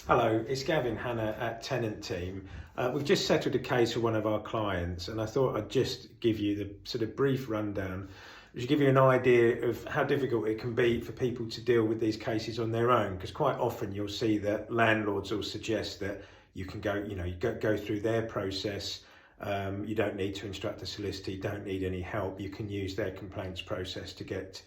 Hello, it's Gavin Hannah at Tenant Team. We've just settled a case for one of our clients, and I thought I'd just give you the sort of brief rundown, which will give you an idea of how difficult it can be for people to deal with these cases on their own, because quite often you'll see that landlords will suggest that you can go through their process. You don't need to instruct a solicitor, you don't need any help. You can use their complaints process to get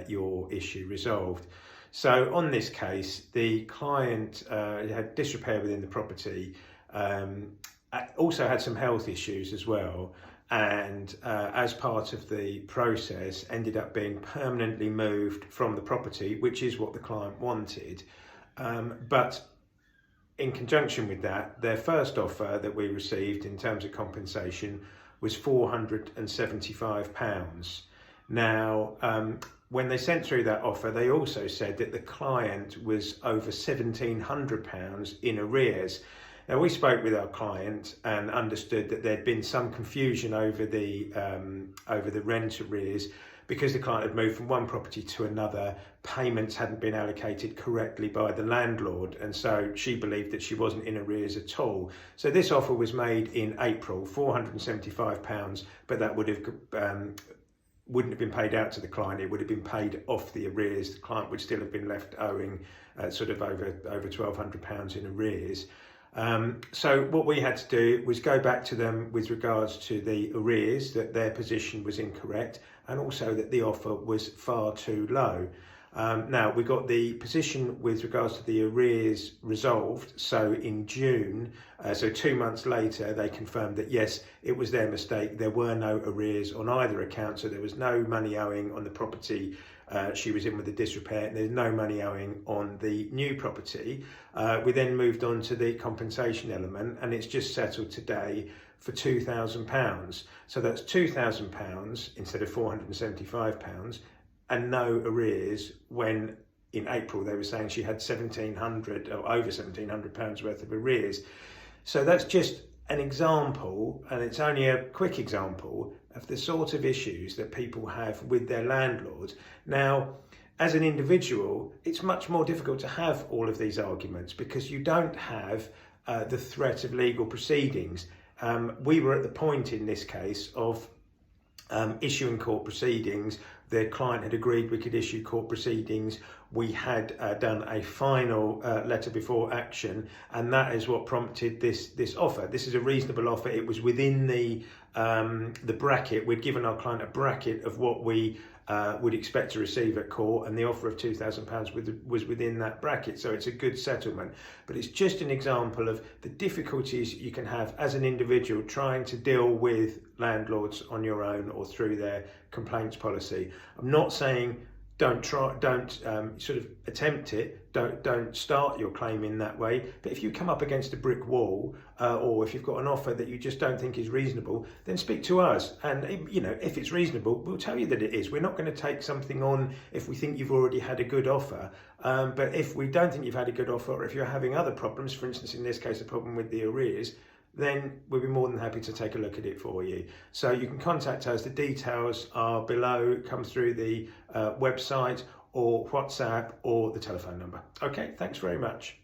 your issue resolved. So on this case, the client had disrepair within the property, also had some health issues as well, and as part of the process ended up being permanently moved from the property, which is what the client wanted. But in conjunction with that, their first offer that we received in terms of compensation was £475. Now, when they sent through that offer, they also said that the client was over £1,700 in arrears. Now, we spoke with our client and understood that there'd been some confusion over the rent arrears because the client had moved from one property to another. Payments hadn't been allocated correctly by the landlord, and so she believed that she wasn't in arrears at all. So this offer was made in April, £475, but that wouldn't have been paid out to the client. It would have been paid off the arrears. The client would still have been left owing sort of over £1,200 in arrears. So what we had to do was go back to them with regards to the arrears, that their position was incorrect, and also that the offer was far too low. Now, we got the position with regards to the arrears resolved. So in June, so 2 months later, they confirmed that yes, it was their mistake. There were no arrears on either account. So there was no money owing on the property she was in with the disrepair, and there's no money owing on the new property. We then moved on to the compensation element, and it's just settled today for £2,000. So that's £2,000 instead of £475, and no arrears, when in April they were saying she had £1,700 or over £1,700 worth of arrears. So that's just an example, and it's only a quick example of the sort of issues that people have with their landlords. Now, as an individual, it's much more difficult to have all of these arguments because you don't have the threat of legal proceedings. We were at the point in this case of issuing court proceedings. The client had agreed we could issue court proceedings. We had done a final letter before action, and that is what prompted this offer. This is a reasonable offer. It was within the bracket. We'd given our client a bracket of what we would expect to receive at court, and the offer of £2,000 was within that bracket, so it's a good settlement. But it's just an example of the difficulties you can have as an individual trying to deal with landlords on your own or through their complaints policy. I'm not saying don't sort of attempt it, don't start your claim in that way, but if you come up against a brick wall, or if you've got an offer that you just don't think is reasonable, then speak to us, and if it's reasonable, we'll tell you that it is. We're not going to take something on if we think you've already had a good offer, but if we don't think you've had a good offer, or if you're having other problems, for instance in this case a problem with the arrears, then we'll be more than happy to take a look at it for you. So you can contact us. The details are below, come through the website or WhatsApp or the telephone number. Okay, thanks very much.